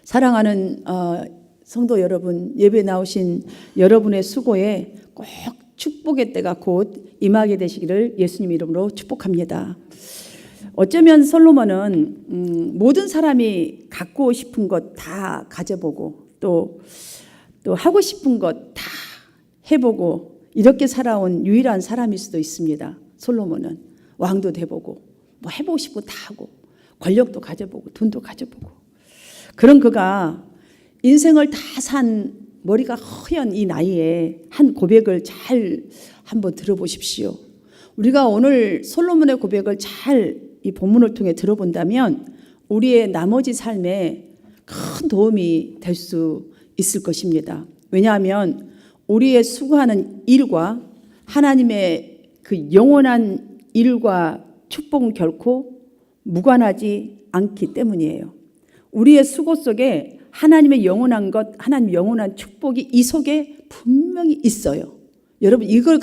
사랑하는 성도 여러분, 예배 나오신 여러분의 수고에 꼭 축복의 때가 곧 임하게 되시기를 예수님 이름으로 축복합니다. 어쩌면 솔로몬은 모든 사람이 갖고 싶은 것 다 가져보고 또 하고 싶은 것 다 해보고 이렇게 살아온 유일한 사람일 수도 있습니다. 솔로몬은 왕도 돼보고 뭐 해보고 싶고 다 하고 권력도 가져보고 돈도 가져보고 그런 그가 인생을 다 산 머리가 허연 이 나이에 한 고백을 잘 한번 들어보십시오. 우리가 오늘 솔로몬의 고백을 잘 이 본문을 통해 들어본다면 우리의 나머지 삶에 큰 도움이 될 수 있을 것입니다. 왜냐하면 우리의 수고하는 일과 하나님의 그 영원한 일과 축복은 결코 무관하지 않기 때문이에요. 우리의 수고 속에 하나님의 영원한 것, 하나님의 영원한 축복이 이 속에 분명히 있어요. 여러분 이걸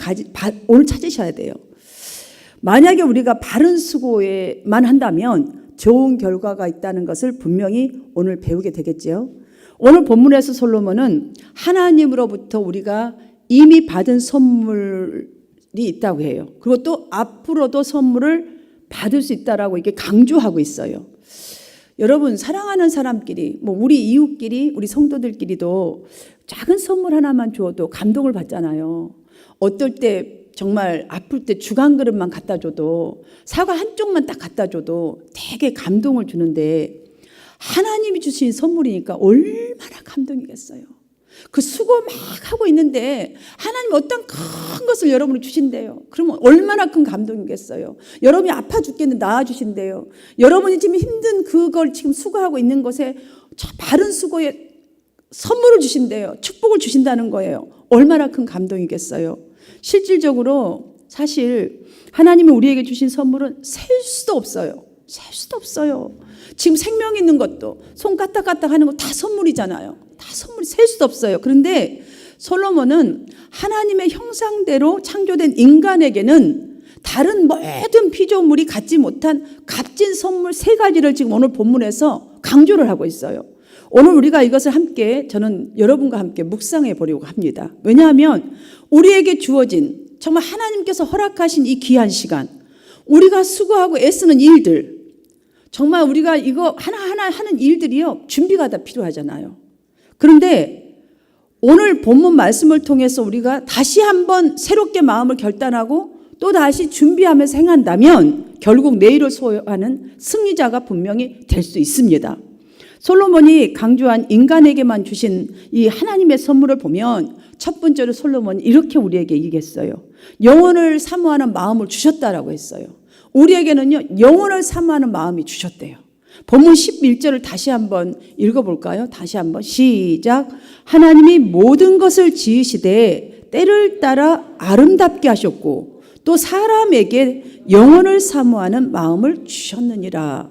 오늘 찾으셔야 돼요. 만약에 우리가 바른 수고에만 한다면 좋은 결과가 있다는 것을 분명히 오늘 배우게 되겠죠. 오늘 본문에서 솔로몬은 하나님으로부터 우리가 이미 받은 선물이 있다고 해요. 그리고 또 앞으로도 선물을 받을 수 있다라고 이렇게 강조하고 있어요. 여러분 사랑하는 사람끼리 우리 이웃끼리 우리 성도들끼리도 작은 선물 하나만 주어도 감동을 받잖아요. 어떨 때 정말 아플 때 죽 한 그릇만 갖다 줘도 사과 한쪽만 딱 갖다 줘도 되게 감동을 주는데 하나님이 주신 선물이니까 얼마나 감동이겠어요. 그 수고 막 하고 있는데 하나님 어떤 큰 것을 여러분이 주신대요. 그러면 얼마나 큰 감동이겠어요. 여러분이 아파 죽겠는데 나아주신대요. 여러분이 지금 힘든 그걸 지금 수고하고 있는 것에 바른 수고에 선물을 주신대요. 축복을 주신다는 거예요. 얼마나 큰 감동이겠어요. 실질적으로 사실 하나님이 우리에게 주신 선물은 셀 수도 없어요. 셀 수도 없어요. 지금 생명 있는 것도 손 까딱까딱 하는 거 다 선물이잖아요. 다 선물이 셀 수도 없어요. 그런데 솔로몬은 하나님의 형상대로 창조된 인간에게는 다른 모든 피조물이 갖지 못한 값진 선물 3가지를 지금 오늘 본문에서 강조를 하고 있어요. 오늘 우리가 이것을 함께 저는 여러분과 함께 묵상해 보려고 합니다. 왜냐하면 우리에게 주어진 정말 하나님께서 허락하신 이 귀한 시간, 우리가 수고하고 애쓰는 일들, 정말 우리가 이거 하나하나 하는 일들이요 준비가 다 필요하잖아요. 그런데 오늘 본문 말씀을 통해서 우리가 다시 한번 새롭게 마음을 결단하고 또 다시 준비하면서 행한다면 결국 내일을 소유하는 승리자가 분명히 될 수 있습니다. 솔로몬이 강조한 인간에게만 주신 이 하나님의 선물을 보면 첫 번째로 솔로몬이 이렇게 우리에게 얘기했어요. 영혼을 사모하는 마음을 주셨다라고 했어요. 우리에게는요 영혼을 사모하는 마음이 주셨대요. 본문 11절을 다시 한번 읽어볼까요? 다시 한번 시작. 하나님이 모든 것을 지으시되 때를 따라 아름답게 하셨고 또 사람에게 영혼을 사모하는 마음을 주셨느니라.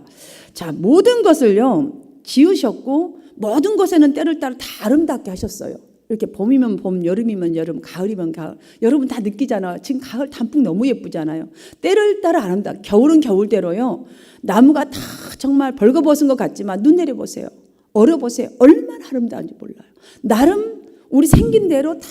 자, 모든 것을요 지으셨고 모든 것에는 때를 따라 다 아름답게 하셨어요. 이렇게 봄이면 봄, 여름이면 여름, 가을이면 가을. 여러분 다 느끼잖아요. 지금 가을 단풍 너무 예쁘잖아요. 때를 따라 아름답게. 겨울은 겨울대로요. 나무가 다 정말 벌거벗은 것 같지만 눈 내려보세요. 얼어보세요. 얼마나 아름다운지 몰라요. 나름 우리 생긴 대로 다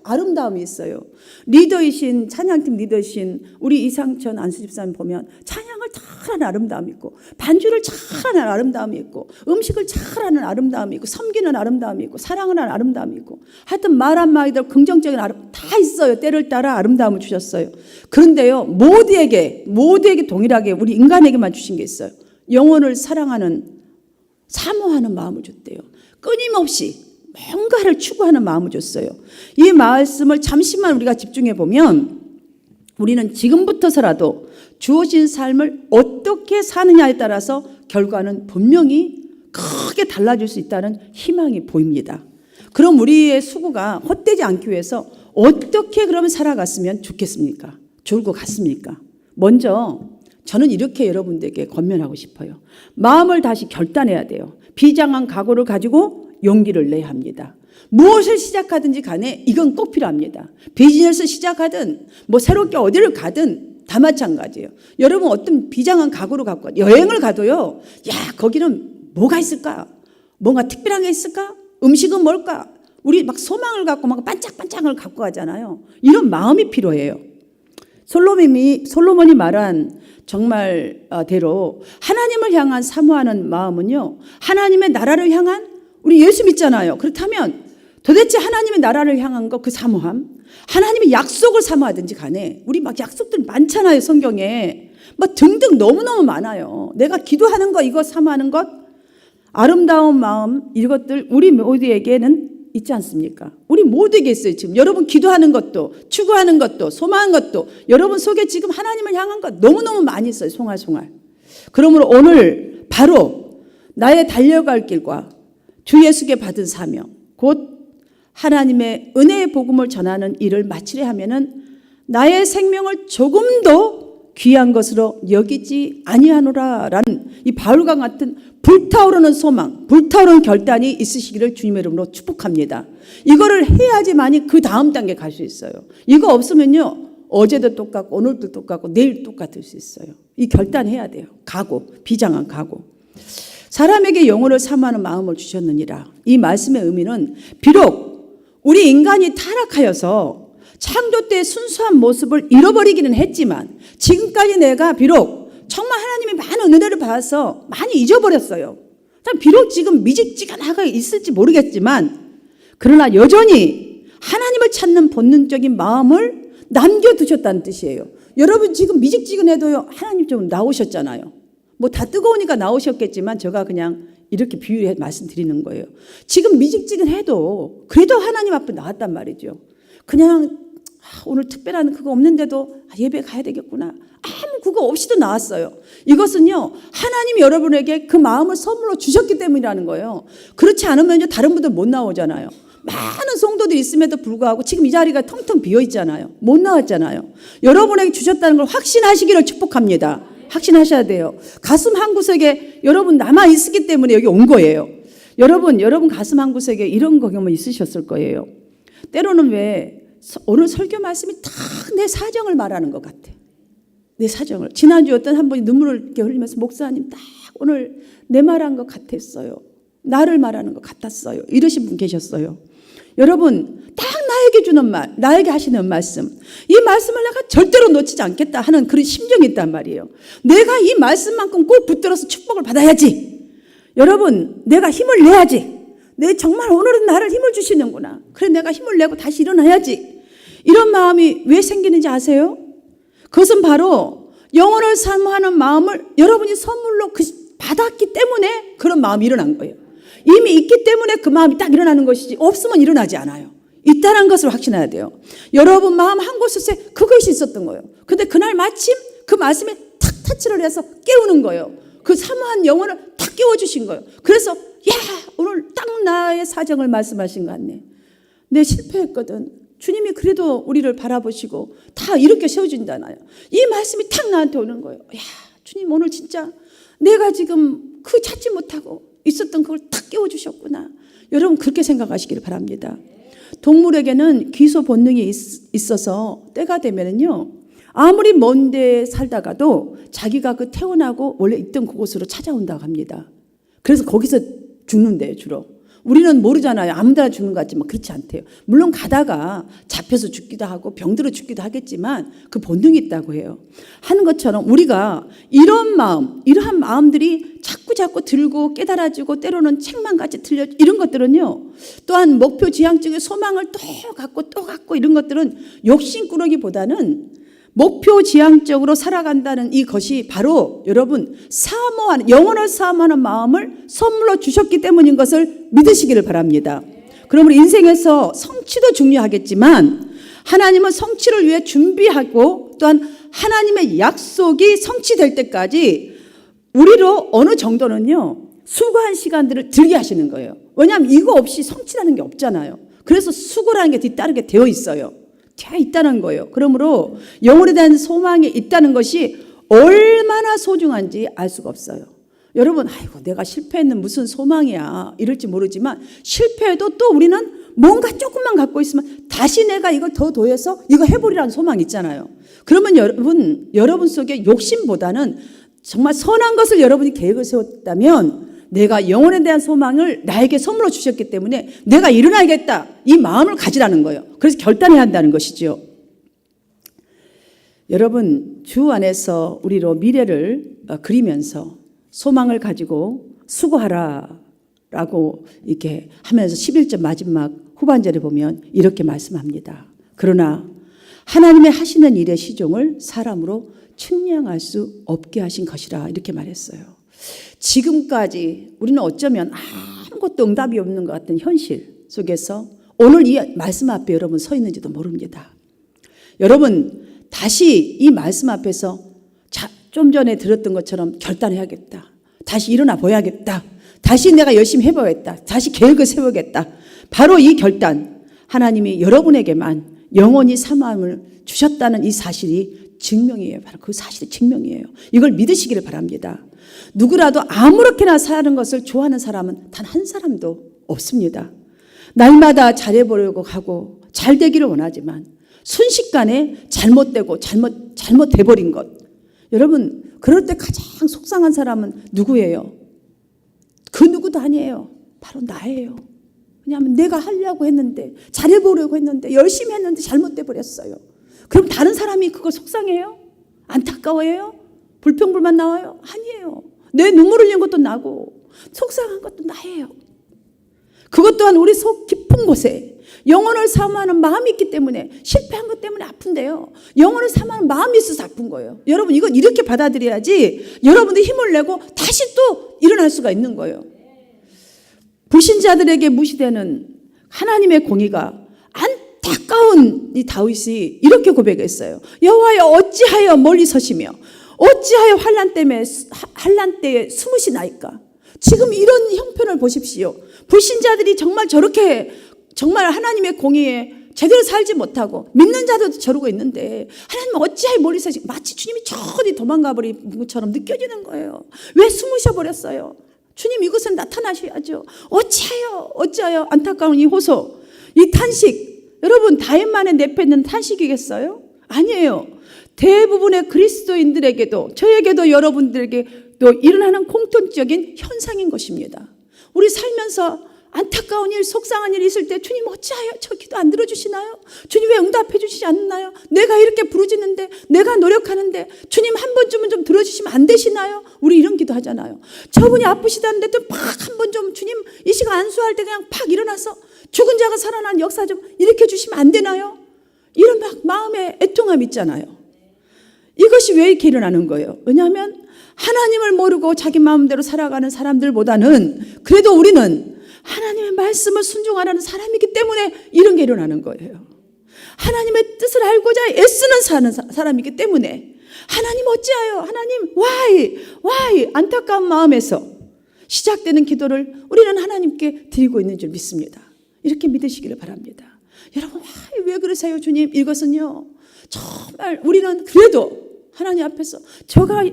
아름다움이 있어요. 리더이신 찬양팀 리더이신 우리 이상천 안수집사님 보면 찬양을 잘하는 아름다움이 있고 반주를 잘하는 아름다움이 있고 음식을 잘하는 아름다움이 있고 섬기는 아름다움이 있고 사랑하는 아름다움이 있고 하여튼 말 한마디도 긍정적인 다 있어요. 때를 따라 아름다움을 주셨어요. 그런데요 모두에게 동일하게 우리 인간에게만 주신 게 있어요. 영혼을 사랑하는 사모하는 마음을 줬대요. 끊임없이 뭔가를 추구하는 마음을 줬어요. 이 말씀을 잠시만 우리가 집중해 보면 우리는 지금부터서라도 주어진 삶을 어떻게 사느냐에 따라서 결과는 분명히 크게 달라질 수 있다는 희망이 보입니다. 그럼 우리의 수고가 헛되지 않기 위해서 어떻게 그러면 살아갔으면 좋겠습니까? 좋을 것 같습니까? 먼저 저는 이렇게 여러분들에게 권면하고 싶어요. 마음을 다시 결단해야 돼요. 비장한 각오를 가지고 용기를 내야 합니다. 무엇을 시작하든지 간에 이건 꼭 필요합니다. 비즈니스 시작하든 새롭게 어디를 가든 다 마찬가지예요. 여러분 어떤 비장한 각오를 갖고 여행을 가도요. 야 거기는 뭐가 있을까? 뭔가 특별한 게 있을까? 음식은 뭘까? 우리 막 소망을 갖고 막 반짝반짝을 갖고 가잖아요. 이런 마음이 필요해요. 솔로몬이 말한 정말 대로 하나님을 향한 사모하는 마음은요, 하나님의 나라를 향한, 우리 예수 믿잖아요. 그렇다면 도대체 하나님의 나라를 향한 거, 그 사모함, 하나님의 약속을 사모하든지 간에, 우리 막 약속들 많잖아요, 성경에. 막 등등 너무너무 많아요. 내가 기도하는 거, 이거 사모하는 것, 아름다운 마음, 이것들 우리 모두에게는 있지 않습니까? 우리 모두에게 있어요. 지금 여러분 기도하는 것도, 추구하는 것도, 소망하는 것도 여러분 속에 지금 하나님을 향한 것 너무너무 많이 있어요. 송알송알. 그러므로 오늘 바로 나의 달려갈 길과 주 예수께 받은 사명, 곧 하나님의 은혜의 복음을 전하는 일을 마치려 하면은 나의 생명을 조금도 귀한 것으로 여기지 아니하노라라는 이 바울과 같은 불타오르는 소망, 불타오르는 결단이 있으시기를 주님의 이름으로 축복합니다. 이거를 해야지만이 그 다음 단계 갈 수 있어요. 이거 없으면요, 어제도 똑같고 오늘도 똑같고 내일 똑같을 수 있어요. 이 결단해야 돼요. 각오, 비장한 각오. 사람에게 영혼을 사모하는 마음을 주셨느니라. 이 말씀의 의미는 비록 우리 인간이 타락하여서 창조 때의 순수한 모습을 잃어버리기는 했지만, 지금까지 내가 비록 정말 하나님이 많은 은혜를 받아서 많이 잊어버렸어요. 비록 지금 미직지근하게 있을지 모르겠지만, 그러나 여전히 하나님을 찾는 본능적인 마음을 남겨두셨다는 뜻이에요. 여러분 지금 미직지근해도요, 하나님 좀 나오셨잖아요. 뭐 다 뜨거우니까 나오셨겠지만 제가 그냥 이렇게 비유해 말씀드리는 거예요. 지금 미직지근해도 그래도 하나님 앞에 나왔단 말이죠. 그냥 오늘 특별한 그거 없는데도 예배 가야 되겠구나, 아무 그거 없이도 나왔어요. 이것은요, 하나님이 여러분에게 그 마음을 선물로 주셨기 때문이라는 거예요. 그렇지 않으면 다른 분들 못 나오잖아요. 많은 성도들이 있음에도 불구하고 지금 이 자리가 텅텅 비어 있잖아요. 못 나왔잖아요. 여러분에게 주셨다는 걸 확신하시기를 축복합니다. 확신하셔야 돼요. 가슴 한 구석에 여러분 남아 있었기 때문에 여기 온 거예요. 여러분 가슴 한 구석에 이런 경험이 있으셨을 거예요. 때로는 왜 오늘 설교 말씀이 다 내 사정을 말하는 것 같아. 내 사정을. 지난주에 어떤 한 분이 눈물을 이렇게 흘리면서 목사님 딱 오늘 내 말한 것 같았어요. 나를 말하는 것 같았어요. 이러신 분 계셨어요. 여러분 딱 나에게 주는 말, 나에게 하시는 말씀, 이 말씀을 내가 절대로 놓치지 않겠다 하는 그런 심정이 있단 말이에요. 내가 이 말씀만큼 꼭 붙들어서 축복을 받아야지. 여러분 내가 힘을 내야지. 내 정말 오늘은 나를 힘을 주시는구나. 그래 내가 힘을 내고 다시 일어나야지. 이런 마음이 왜 생기는지 아세요? 그것은 바로 영혼을 사모하는 마음을 여러분이 선물로 받았기 때문에 그런 마음이 일어난 거예요. 이미 있기 때문에 그 마음이 딱 일어나는 것이지, 없으면 일어나지 않아요. 있다는 것을 확신해야 돼요. 여러분 마음 한 곳에 그것이 있었던 거예요. 근데 그날 마침 그 말씀에 탁 터치를 해서 깨우는 거예요. 그 사모한 영혼을 탁 깨워주신 거예요. 그래서 야, 오늘 딱 나의 사정을 말씀하신 것 같네. 내 실패했거든. 주님이 그래도 우리를 바라보시고 다 이렇게 세워준다나요. 이 말씀이 탁 나한테 오는 거예요. 야, 주님 오늘 진짜 내가 지금 그 찾지 못하고 있었던 그걸 탁 깨워주셨구나. 여러분 그렇게 생각하시기를 바랍니다. 동물에게는 귀소 본능이 있어서 때가 되면은요, 아무리 먼 데 살다가도 자기가 그 태어나고 원래 있던 그곳으로 찾아온다고 합니다. 그래서 거기서 죽는데요, 주로. 우리는 모르잖아요. 아무 데나 죽는 것 같지만 그렇지 않대요. 물론 가다가 잡혀서 죽기도 하고 병들어 죽기도 하겠지만 그 본능이 있다고 해요. 하는 것처럼 우리가 이런 마음, 이러한 마음들이 자꾸 들고 깨달아지고 때로는 책망같이 틀려, 이런 것들은요, 또한 목표 지향적인 소망을 또 갖고 이런 것들은 욕심꾸러기보다는 목표 지향적으로 살아간다는 이것이 바로 여러분 사모하는, 영혼을 사모하는 마음을 선물로 주셨기 때문인 것을 믿으시기를 바랍니다. 그러므로 인생에서 성취도 중요하겠지만 하나님은 성취를 위해 준비하고 또한 하나님의 약속이 성취될 때까지 우리로 어느 정도는요 수고한 시간들을 들게 하시는 거예요. 왜냐하면 이거 없이 성취라는 게 없잖아요. 그래서 수고라는 게 뒤따르게 되어 있어요. 되어 있다는 거예요. 그러므로 영혼에 대한 소망이 있다는 것이 얼마나 소중한지 알 수가 없어요. 여러분, 아이고 내가 실패했는 무슨 소망이야 이럴지 모르지만 실패해도 또 우리는 뭔가 조금만 갖고 있으면 다시 내가 이걸 더 더해서 이거 해보리라는 소망이 있잖아요. 그러면 여러분 속에 욕심보다는 정말 선한 것을 여러분이 계획을 세웠다면 내가 영혼에 대한 소망을 나에게 선물로 주셨기 때문에 내가 일어나야겠다. 이 마음을 가지라는 거예요. 그래서 결단해야 한다는 것이죠. 여러분, 주 안에서 우리로 미래를 그리면서 소망을 가지고 수고하라라고 이렇게 하면서 11절 마지막 후반절에 보면 이렇게 말씀합니다. 그러나 하나님의 하시는 일의 시종을 사람으로 측량할 수 없게 하신 것이라 이렇게 말했어요. 지금까지 우리는 어쩌면 아무것도 응답이 없는 것 같은 현실 속에서 오늘 이 말씀 앞에 여러분 서 있는지도 모릅니다. 여러분 다시 이 말씀 앞에서 좀 전에 들었던 것처럼 결단해야겠다. 다시 일어나 보야겠다. 다시 내가 열심히 해보겠다. 다시 계획을 세우겠다. 바로 이 결단, 하나님이 여러분에게만 영원히 사망을 주셨다는 이 사실이 증명이에요. 바로 그 사실이 증명이에요. 이걸 믿으시기를 바랍니다. 누구라도 아무렇게나 사는 것을 좋아하는 사람은 단 한 사람도 없습니다. 날마다 잘해보려고 하고 잘 되기를 원하지만 순식간에 잘못되고 잘못돼버린 것. 여러분, 그럴 때 가장 속상한 사람은 누구예요? 그 누구도 아니에요. 바로 나예요. 왜냐하면 내가 하려고 했는데, 잘해보려고 했는데, 열심히 했는데 잘못돼 버렸어요. 그럼 다른 사람이 그걸 속상해요? 안타까워해요? 불평불만 나와요? 아니에요. 내 눈물 흘린 것도 나고 속상한 것도 나예요. 그것 또한 우리 속 깊은 곳에 영혼을 사모하는 마음이 있기 때문에, 실패한 것 때문에 아픈데요, 영혼을 사모하는 마음이 있어서 아픈 거예요. 여러분 이건 이렇게 받아들여야지 여러분들 힘을 내고 다시 또 일어날 수가 있는 거예요. 불신자들에게 무시되는 하나님의 공의가 안타까운 이 다윗이 이렇게 고백했어요. 여호와여 어찌하여 멀리 서시며 어찌하여 환난 때에 숨으시나이까. 지금 이런 형편을 보십시오. 불신자들이 정말 저렇게 정말 하나님의 공의에 제대로 살지 못하고 믿는 자들도 저러고 있는데 하나님 어찌하여 멀리 서시고, 마치 주님이 저 어디 도망가 버린 것처럼 느껴지는 거예요. 왜 숨으셔 버렸어요? 주님 이것은 나타나셔야죠. 어찌하여 안타까운 이 호소, 이 탄식, 여러분 다윗만의 내뱉는 탄식이겠어요? 아니에요. 대부분의 그리스도인들에게도, 저에게도, 여러분들에게 또 일어나는 공통적인 현상인 것입니다. 우리 살면서 안타까운 일, 속상한 일이 있을 때 주님 어찌하여 저 기도 안 들어주시나요? 주님 왜 응답해 주시지 않나요? 내가 이렇게 부르짖는데, 내가 노력하는데 주님 한 번쯤은 좀 들어주시면 안 되시나요? 우리 이런 기도 하잖아요. 저분이 아프시다는데 좀 팍 한 번 좀 주님 이 시간 안수할 때 그냥 팍 일어나서 죽은 자가 살아난 역사 좀 일으켜 주시면 안 되나요? 이런 막 마음의 애통함이 있잖아요. 이것이 왜 이렇게 일어나는 거예요? 왜냐하면 하나님을 모르고 자기 마음대로 살아가는 사람들보다는 그래도 우리는 하나님의 말씀을 순종하라는 사람이기 때문에 이런 게 일어나는 거예요. 하나님의 뜻을 알고자 애쓰는 사람이기 때문에, 하나님 어찌하여, 하나님 why 안타까운 마음에서 시작되는 기도를 우리는 하나님께 드리고 있는 줄 믿습니다. 이렇게 믿으시기를 바랍니다. 여러분 왜 그러세요 주님? 이것은요 정말 우리는 그래도 하나님 앞에서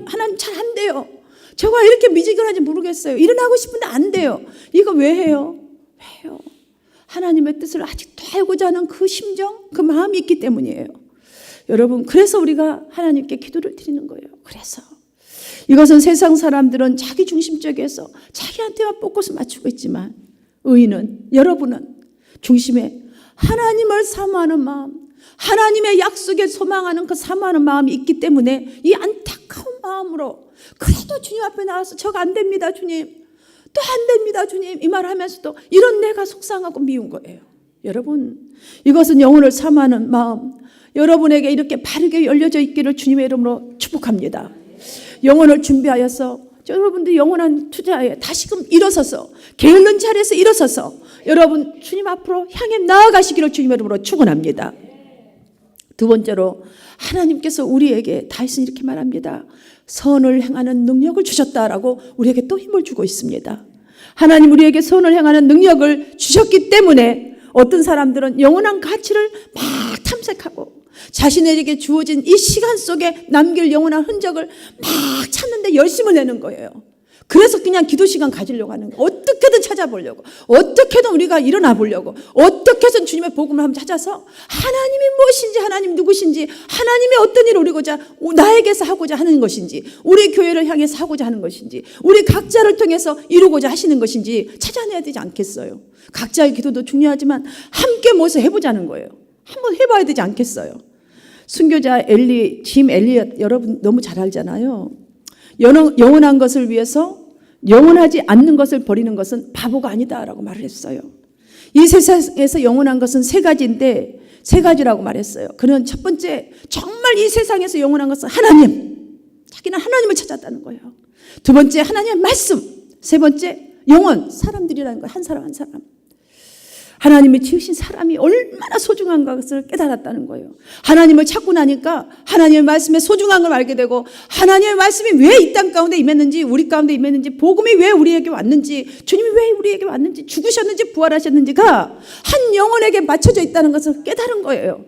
하나님 잘 안 돼요. 저가 이렇게 미지근한지 모르겠어요. 일어나고 싶은데 안 돼요. 이거 왜 해요? 왜요? 하나님의 뜻을 아직도 알고자 하는 그 심정, 그 마음이 있기 때문이에요. 여러분, 그래서 우리가 하나님께 기도를 드리는 거예요. 그래서 이것은 세상 사람들은 자기 중심적이어서 자기한테만 포커스 맞추고 있지만, 의인은, 여러분은 중심에 하나님을 사모하는 마음, 하나님의 약속에 소망하는 그 사모하는 마음이 있기 때문에 이 안타까운 마음으로 그래도 주님 앞에 나와서 저가 안 됩니다 주님, 또 안 됩니다 주님, 이 말을 하면서도 이런 내가 속상하고 미운 거예요. 여러분 이것은 영혼을 사모하는 마음, 여러분에게 이렇게 바르게 열려져 있기를 주님의 이름으로 축복합니다. 영혼을 준비하여서 여러분들 영원한 투자에 다시금 일어서서, 게을른 자리에서 일어서서 여러분 주님 앞으로 향해 나아가시기를 주님의 이름으로 축원합니다. 두 번째로 하나님께서 우리에게 다윗은 이렇게 말합니다. 선을 행하는 능력을 주셨다라고 우리에게 또 힘을 주고 있습니다. 하나님 우리에게 선을 행하는 능력을 주셨기 때문에 어떤 사람들은 영원한 가치를 막 탐색하고 자신에게 주어진 이 시간 속에 남길 영원한 흔적을 막 찾는데 열심을 내는 거예요. 그래서 그냥 기도 시간 가지려고 하는 거예요. 어떻게든 어떻게든 찾아보려고, 어떻게든 우리가 일어나 보려고, 어떻게든 주님의 복음을 한번 찾아서 하나님이 무엇인지, 하나님 누구신지, 하나님이 어떤 일을 이루고자 나에게서 하고자 하는 것인지, 우리 교회를 향해서 하고자 하는 것인지, 우리 각자를 통해서 이루고자 하시는 것인지 찾아내야 되지 않겠어요? 각자의 기도도 중요하지만 함께 모여서 해보자는 거예요. 한번 해봐야 되지 않겠어요? 순교자 짐 엘리엇 여러분 너무 잘 알잖아요. 영원한 것을 위해서 영원하지 않는 것을 버리는 것은 바보가 아니다라고 말을 했어요. 이 세상에서 영원한 것은 세 가지인데 세 가지라고 말했어요. 그는 첫 번째, 정말 이 세상에서 영원한 것은 하나님. 자기는 하나님을 찾았다는 거예요. 두 번째, 하나님의 말씀. 세 번째, 영혼. 사람들이라는 거예요. 한 사람 한 사람. 하나님이 지으신 사람이 얼마나 소중한 것을 깨달았다는 거예요. 하나님을 찾고 나니까 하나님의 말씀의 소중한 걸 알게 되고, 하나님의 말씀이 왜 이 땅 가운데 임했는지, 우리 가운데 임했는지, 복음이 왜 우리에게 왔는지, 주님이 왜 우리에게 왔는지, 죽으셨는지 부활하셨는지가 한 영혼에게 맞춰져 있다는 것을 깨달은 거예요.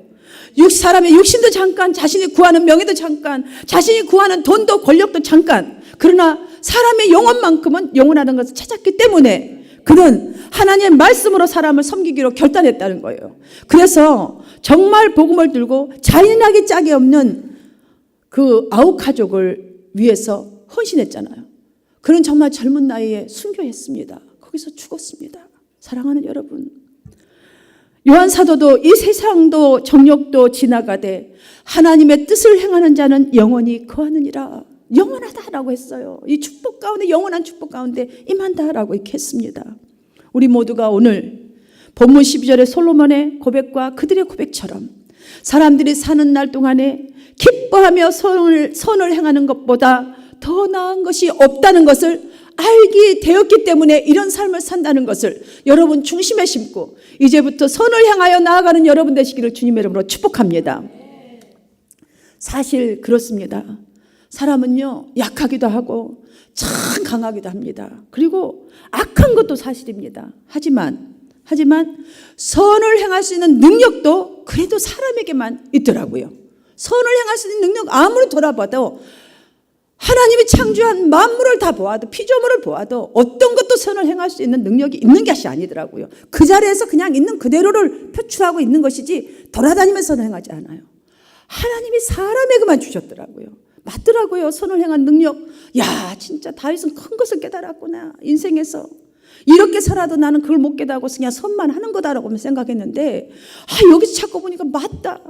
사람의 육신도 잠깐, 자신이 구하는 명예도 잠깐, 자신이 구하는 돈도 권력도 잠깐, 그러나 사람의 영혼만큼은 영원하는 것을 찾았기 때문에 그는 하나님의 말씀으로 사람을 섬기기로 결단했다는 거예요. 그래서 정말 복음을 들고 잔인하기 짝이 없는 그 아우카족을 위해서 헌신했잖아요. 그는 정말 젊은 나이에 순교했습니다. 거기서 죽었습니다. 사랑하는 여러분, 요한 사도도 이 세상도 정욕도 지나가되 하나님의 뜻을 행하는 자는 영원히 거하느니라. 영원하다라고 했어요. 이 축복 가운데, 영원한 축복 가운데 임한다라고 이렇게 했습니다. 우리 모두가 오늘 본문 12절의 솔로몬의 고백과 그들의 고백처럼 사람들이 사는 날 동안에 기뻐하며 선을 행하는 것보다 더 나은 것이 없다는 것을 알게 되었기 때문에 이런 삶을 산다는 것을 여러분 중심에 심고 이제부터 선을 향하여 나아가는 여러분 되시기를 주님의 이름으로 축복합니다. 사실 그렇습니다. 사람은요, 약하기도 하고 참 강하기도 합니다. 그리고 악한 것도 사실입니다. 하지만 선을 행할 수 있는 능력도 그래도 사람에게만 있더라고요. 선을 행할 수 있는 능력, 아무리 돌아봐도 하나님이 창조한 만물을 다 보아도, 피조물을 보아도 어떤 것도 선을 행할 수 있는 능력이 있는 것이 아니더라고요. 그 자리에서 그냥 있는 그대로를 표출하고 있는 것이지 돌아다니면서 선을 행하지 않아요. 하나님이 사람에게만 주셨더라고요. 맞더라고요. 선을 행한 능력. 야, 진짜 다윗은 큰 것을 깨달았구나. 인생에서 이렇게 살아도 나는 그걸 못 깨달고 그냥 선만 하는 거다라고 생각했는데, 여기서 찾고 보니까 맞다.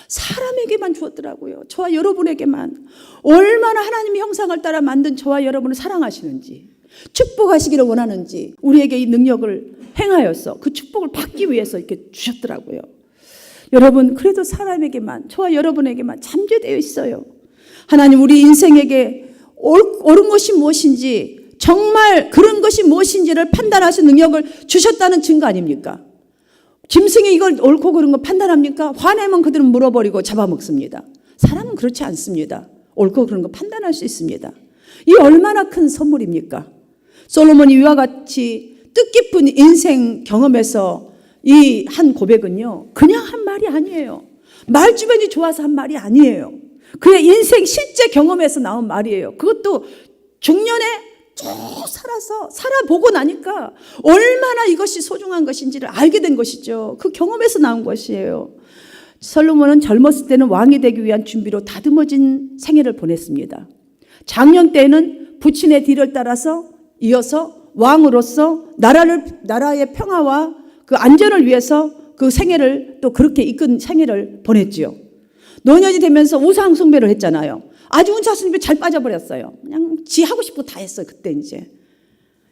사람에게만 주었더라고요. 저와 여러분에게만. 얼마나 하나님의 형상을 따라 만든 저와 여러분을 사랑하시는지, 축복하시기를 원하는지 우리에게 이 능력을 행하여서 그 축복을 받기 위해서 이렇게 주셨더라고요. 여러분, 그래도 사람에게만, 저와 여러분에게만 잠재되어 있어요. 하나님 우리 인생에게 옳은 것이 무엇인지, 정말 그런 것이 무엇인지를 판단하신 능력을 주셨다는 증거 아닙니까? 짐승이 이걸 옳고 그른 거 판단합니까? 화내면 그들은 물어버리고 잡아먹습니다. 사람은 그렇지 않습니다. 옳고 그른 거 판단할 수 있습니다. 이 얼마나 큰 선물입니까? 솔로몬이 이와 같이 뜻깊은 인생 경험에서 이 한 고백은요, 그냥 한 말이 아니에요. 말 주변이 좋아서 한 말이 아니에요. 그의 인생 실제 경험에서 나온 말이에요. 그것도 중년에 쭉 살아보고 나니까 얼마나 이것이 소중한 것인지를 알게 된 것이죠. 그 경험에서 나온 것이에요. 솔로몬은 젊었을 때는 왕이 되기 위한 준비로 다듬어진 생애를 보냈습니다. 장년 때에는 부친의 뒤를 따라서 이어서 왕으로서 나라의 평화와 그 안전을 위해서 그 생애를 또 그렇게 이끈 생애를 보냈지요. 노년이 되면서 우상 숭배를 했잖아요. 아주 우상 숭배 잘 빠져버렸어요. 그냥 지 하고 싶고 다 했어요. 그때 이제.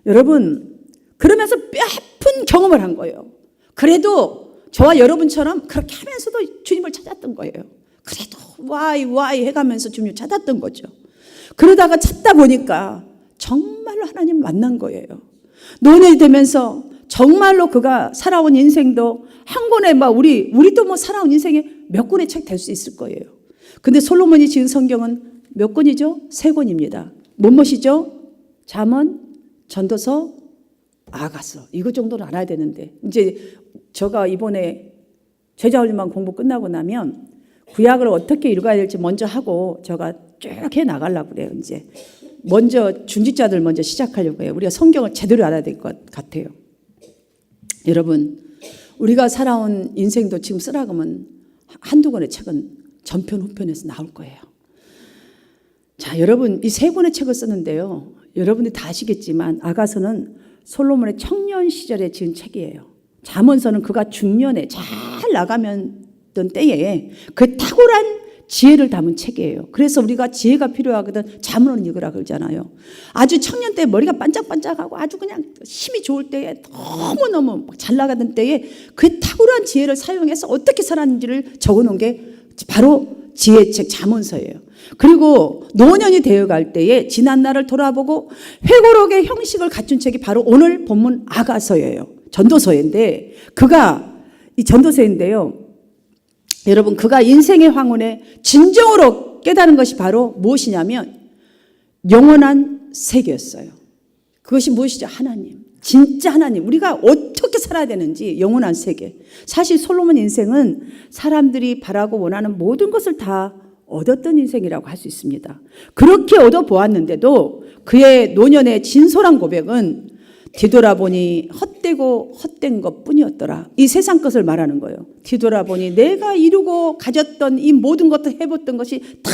여러분, 그러면서 뼈아픈 경험을 한 거예요. 그래도 저와 여러분처럼 그렇게 하면서도 주님을 찾았던 거예요. 그래도 와이 해가면서 주님을 찾았던 거죠. 그러다가 찾다 보니까 정말로 하나님 만난 거예요. 노년이 되면서 정말로 그가 살아온 인생도 한 권의 우리도 살아온 인생에 몇 권의 책 될 수 있을 거예요. 근데 솔로몬이 지은 성경은 몇 권이죠? 3권입니다. 무엇이죠? 잠언, 전도서, 아가서. 이거 정도는 알아야 되는데, 이제 제가 이번에 제자훈련만 공부 끝나고 나면 구약을 어떻게 읽어야 될지 먼저 하고 제가 쭉 해 나가려고 그래요. 이제 먼저 중직자들 먼저 시작하려고 해요. 우리가 성경을 제대로 알아야 될 것 같아요. 여러분, 우리가 살아온 인생도 지금 쓰라고면 한두 권의 책은 전편 후편에서 나올 거예요. 자, 여러분, 이 세 권의 책을 쓰는데요, 여러분들이 다 아시겠지만 아가서는 솔로몬의 청년 시절에 지은 책이에요. 잠언서는 그가 중년에 잘 나가던 때에 그 탁월한 지혜를 담은 책이에요. 그래서 우리가 지혜가 필요하거든 잠언을 읽으라 그러잖아요. 아주 청년 때 머리가 반짝반짝하고 아주 그냥 힘이 좋을 때에 너무너무 잘 나가던 때에 그 탁월한 지혜를 사용해서 어떻게 살았는지를 적어놓은 게 바로 지혜책 잠언서예요. 그리고 노년이 되어갈 때에 지난 날을 돌아보고 회고록의 형식을 갖춘 책이 바로 오늘 본문 아가서예요. 전도서인데 이 전도서인데요. 여러분, 그가 인생의 황혼에 진정으로 깨달은 것이 바로 무엇이냐면 영원한 세계였어요. 그것이 무엇이죠? 하나님. 진짜 하나님. 우리가 어떻게 살아야 되는지 영원한 세계. 사실 솔로몬 인생은 사람들이 바라고 원하는 모든 것을 다 얻었던 인생이라고 할 수 있습니다. 그렇게 얻어보았는데도 그의 노년의 진솔한 고백은 뒤돌아보니 헛되고 헛된 것뿐이었더라. 이 세상 것을 말하는 거예요. 뒤돌아보니 내가 이루고 가졌던 이 모든 것들 해봤던 것이 다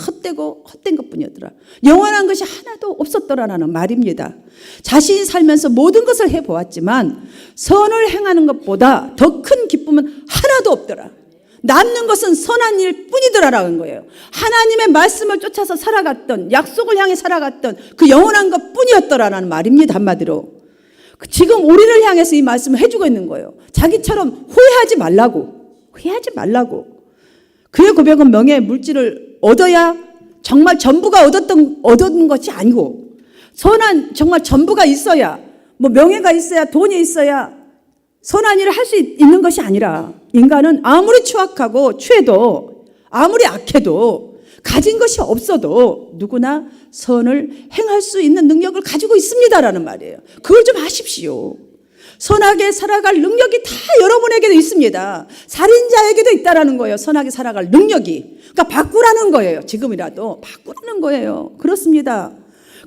헛되고 헛된 것뿐이었더라. 영원한 것이 하나도 없었더라라는 말입니다. 자신이 살면서 모든 것을 해보았지만 선을 행하는 것보다 더 큰 기쁨은 하나도 없더라. 남는 것은 선한 일 뿐이더라라는 거예요. 하나님의 말씀을 쫓아서 살아갔던, 약속을 향해 살아갔던 그 영원한 것 뿐이었더라라는 말입니다. 한마디로. 지금 우리를 향해서 이 말씀을 해주고 있는 거예요. 자기처럼 후회하지 말라고. 그의 고백은 명예, 물질을 얻어야 정말 전부가 얻은 것이 아니고, 선한 정말 전부가 있어야, 명예가 있어야, 돈이 있어야 선한 일을 할 수 있는 것이 아니라, 인간은 아무리 추악하고 취해도, 아무리 악해도, 가진 것이 없어도 누구나 선을 행할 수 있는 능력을 가지고 있습니다라는 말이에요. 그걸 좀 아십시오. 선하게 살아갈 능력이 다 여러분에게도 있습니다. 살인자에게도 있다라는 거예요. 선하게 살아갈 능력이. 그러니까 바꾸라는 거예요. 지금이라도 바꾸라는 거예요. 그렇습니다.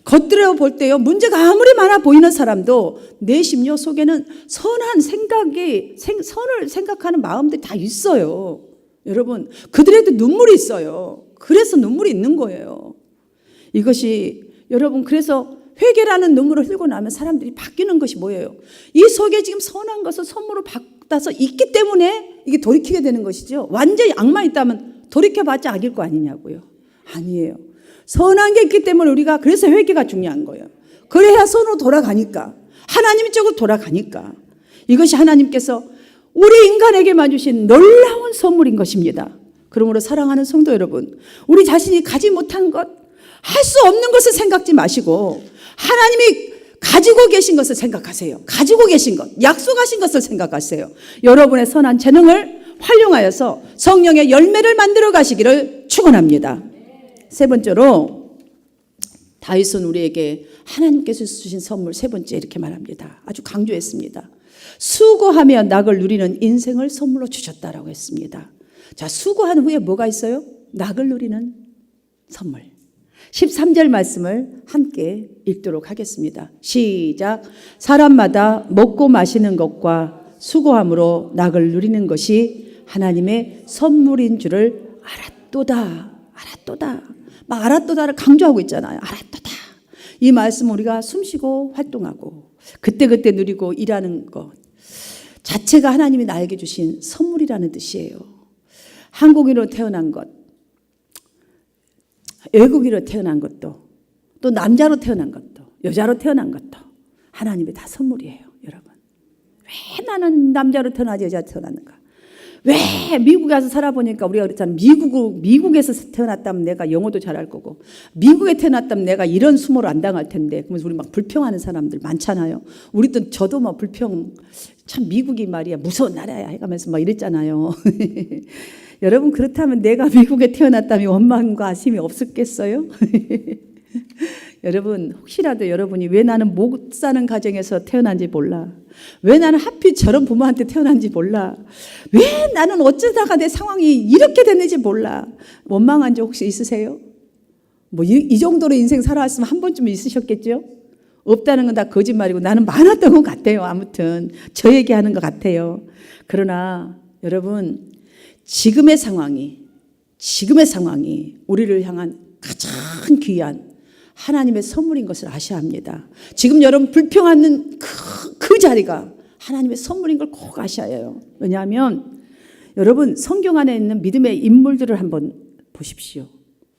겉들여 볼 때요, 문제가 아무리 많아 보이는 사람도 내 심령 속에는 선한 생각이, 선을 생각하는 마음들이 다 있어요. 여러분, 그들에도 눈물이 있어요. 그래서 눈물이 있는 거예요. 이것이 여러분, 그래서 회개라는 눈물을 흘리고 나면 사람들이 바뀌는 것이 뭐예요? 이 속에 지금 선한 것을 선물로 받아서 있기 때문에 이게 돌이키게 되는 것이죠. 완전히 악만 있다면 돌이켜봤자 악일 거 아니냐고요. 아니에요. 선한 게 있기 때문에 우리가, 그래서 회개가 중요한 거예요. 그래야 선으로 돌아가니까, 하나님 쪽으로 돌아가니까. 이것이 하나님께서 우리 인간에게만 주신 놀라운 선물인 것입니다. 그러므로 사랑하는 성도 여러분, 우리 자신이 가지 못한 것, 할 수 없는 것을 생각지 마시고 하나님이 가지고 계신 것을 생각하세요. 가지고 계신 것, 약속하신 것을 생각하세요. 여러분의 선한 재능을 활용하여서 성령의 열매를 만들어 가시기를 축원합니다. 세 번째로, 다윗은 우리에게 하나님께서 주신 선물 세 번째 이렇게 말합니다. 아주 강조했습니다. 수고하며 낙을 누리는 인생을 선물로 주셨다라고 했습니다. 자, 수고한 후에 뭐가 있어요? 낙을 누리는 선물. 13절 말씀을 함께 읽도록 하겠습니다. 시작. 사람마다 먹고 마시는 것과 수고함으로 낙을 누리는 것이 하나님의 선물인 줄을 알았도다. 막 알았도다를 강조하고 있잖아요. 알았도다. 이 말씀 우리가 숨쉬고 활동하고 그때그때 누리고 일하는 것 자체가 하나님이 나에게 주신 선물이라는 뜻이에요. 한국인으로 태어난 것, 외국인으로 태어난 것도, 또 남자로 태어난 것도, 여자로 태어난 것도 하나님의 다 선물이에요. 여러분, 왜 나는 남자로 태어나지 여자로 태어났는가? 왜 미국에 가서 살아보니까 우리가 그랬잖아요. 미국에서 태어났다면 내가 영어도 잘할 거고, 미국에 태어났다면 내가 이런 수모를 안 당할 텐데, 그러면서 우리 막 불평하는 사람들 많잖아요. 우리도 저도 막 불평, 참 미국이 말이야 무서운 나라야 해가면서 막 이랬잖아요. 여러분, 그렇다면 내가 미국에 태어났다면 원망과 아심이 없었겠어요? 여러분, 혹시라도 여러분이 왜 나는 못 사는 가정에서 태어난지 몰라, 왜 나는 하필 저런 부모한테 태어난지 몰라, 왜 나는 어쩌다가 내 상황이 이렇게 됐는지 몰라, 원망한 적 혹시 있으세요? 뭐 이 정도로 인생 살아왔으면 한 번쯤은 있으셨겠죠? 없다는 건 다 거짓말이고 나는 많았던 것 같아요. 아무튼 저 얘기하는 것 같아요. 그러나 여러분 지금의 상황이 우리를 향한 가장 귀한 하나님의 선물인 것을 아셔야 합니다. 지금 여러분 불평하는 그 자리가 하나님의 선물인 걸 꼭 아셔야 해요. 왜냐하면 여러분 성경 안에 있는 믿음의 인물들을 한번 보십시오.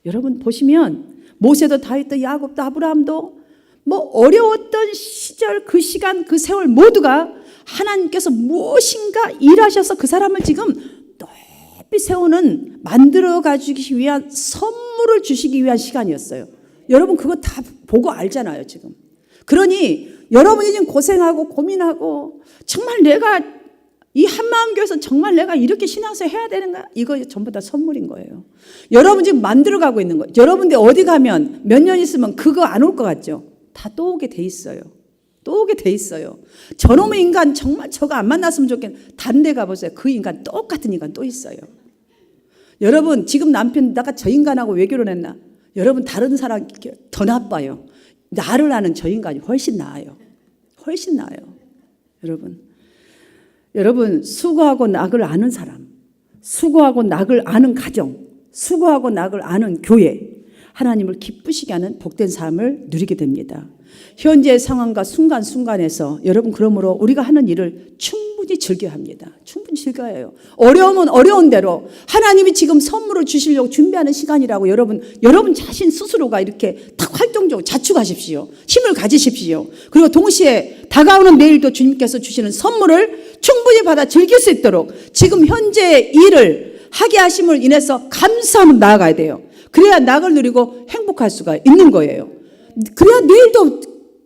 여러분 보시면 모세도 다윗도 야곱도 아브라함도 뭐 어려웠던 시절 그 시간 그 세월 모두가 하나님께서 무엇인가 일하셔서 그 사람을 지금 높이 세우는 만들어 가지기 위한 선물을 주시기 위한 시간이었어요. 여러분 그거 다 보고 알잖아요 지금. 그러니 여러분이 지금 고생하고 고민하고 정말 내가 이 한마음교회에서 정말 내가 이렇게 신앙생활 해야 되는가? 이거 전부 다 선물인 거예요. 여러분 지금 만들어가고 있는 거예요. 여러분들 어디 가면 몇 년 있으면 그거 안 올 것 같죠? 다 또 오게 돼 있어요. 또 오게 돼 있어요. 저놈의 인간 정말 저거 안 만났으면 좋겠네. 다른 데 가보세요. 그 인간 똑같은 인간 또 있어요. 여러분 지금 남편 내가 저 인간하고 왜 결혼했나? 여러분 다른 사람 더 나빠요. 나를 아는 저 인간이 훨씬 나아요. 훨씬 나아요. 여러분 수고하고 낙을 아는 사람, 수고하고 낙을 아는 가정, 수고하고 낙을 아는 교회, 하나님을 기쁘시게 하는 복된 삶을 누리게 됩니다. 현재의 상황과 순간순간에서 여러분 그러므로 우리가 하는 일을 충분히 즐겨야 합니다. 충분히 즐겨야 해요. 어려우면 어려운 대로 하나님이 지금 선물을 주시려고 준비하는 시간이라고 여러분 자신 스스로가 이렇게 딱 활동적으로 자축하십시오. 힘을 가지십시오. 그리고 동시에 다가오는 내일도 주님께서 주시는 선물을 충분히 받아 즐길 수 있도록 지금 현재 일을 하게 하심을 인해서 감사함으로 나아가야 돼요. 그래야 낙을 누리고 행복할 수가 있는 거예요. 그래야 내일도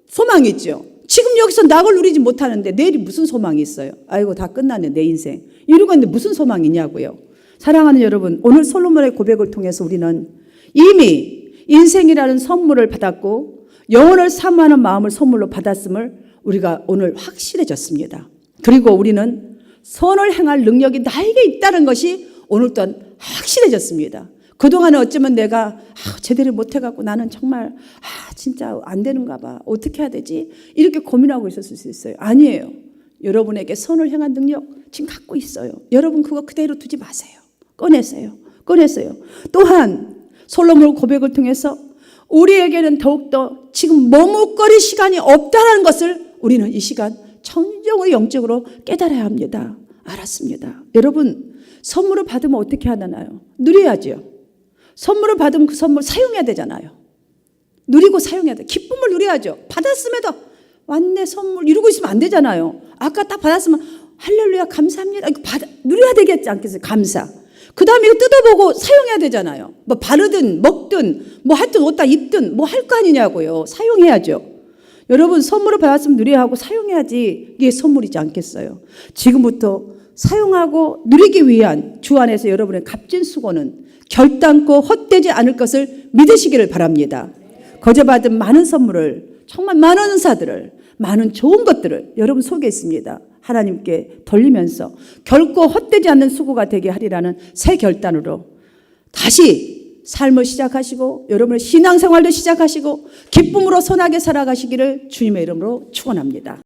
소망이 있죠. 지금 여기서 낙을 누리지 못하는데 내일이 무슨 소망이 있어요? 아이고 다 끝났네 내 인생. 이러고 있는데 무슨 소망이 있냐고요. 사랑하는 여러분, 오늘 솔로몬의 고백을 통해서 우리는 이미 인생이라는 선물을 받았고 영혼을 사모하는 마음을 선물로 받았음을 우리가 오늘 확실해졌습니다. 그리고 우리는 선을 행할 능력이 나에게 있다는 것이 오늘 또한 확실해졌습니다. 그동안에 어쩌면 내가 제대로 못해갖고 나는 정말 진짜 안 되는가 봐. 어떻게 해야 되지? 이렇게 고민하고 있었을 수 있어요. 아니에요. 여러분에게 선을 향한 능력 지금 갖고 있어요. 여러분 그거 그대로 두지 마세요. 꺼내세요. 또한 솔로몬 고백을 통해서 우리에게는 더욱더 지금 머뭇거릴 시간이 없다는 것을 우리는 이 시간 청정의 영적으로 깨달아야 합니다. 알았습니다. 여러분 선물을 받으면 어떻게 하나요? 누려야죠. 선물을 받으면 그 선물 사용해야 되잖아요. 누리고 사용해야 돼. 기쁨을 누려야죠. 받았음에도 왔네 선물 이러고 있으면 안 되잖아요. 아까 딱 받았으면 할렐루야 감사합니다. 이거 누려야 되겠지 않겠어요? 감사. 그 다음에 이거 뜯어보고 사용해야 되잖아요. 뭐 바르든 먹든 뭐 하여튼 옷다 입든 뭐 할 거 아니냐고요. 사용해야죠. 여러분 선물을 받았으면 누려야 하고 사용해야지 이게 선물이지 않겠어요? 지금부터 사용하고 누리기 위한 주 안에서 여러분의 값진 수고는 결단코 헛되지 않을 것을 믿으시기를 바랍니다. 거저받은 많은 선물을 정말 많은 은사들을 많은 좋은 것들을 여러분 속에 있습니다. 하나님께 돌리면서 결코 헛되지 않는 수고가 되게 하리라는 새 결단으로 다시 삶을 시작하시고 여러분의 신앙생활도 시작하시고 기쁨으로 선하게 살아가시기를 주님의 이름으로 축원합니다.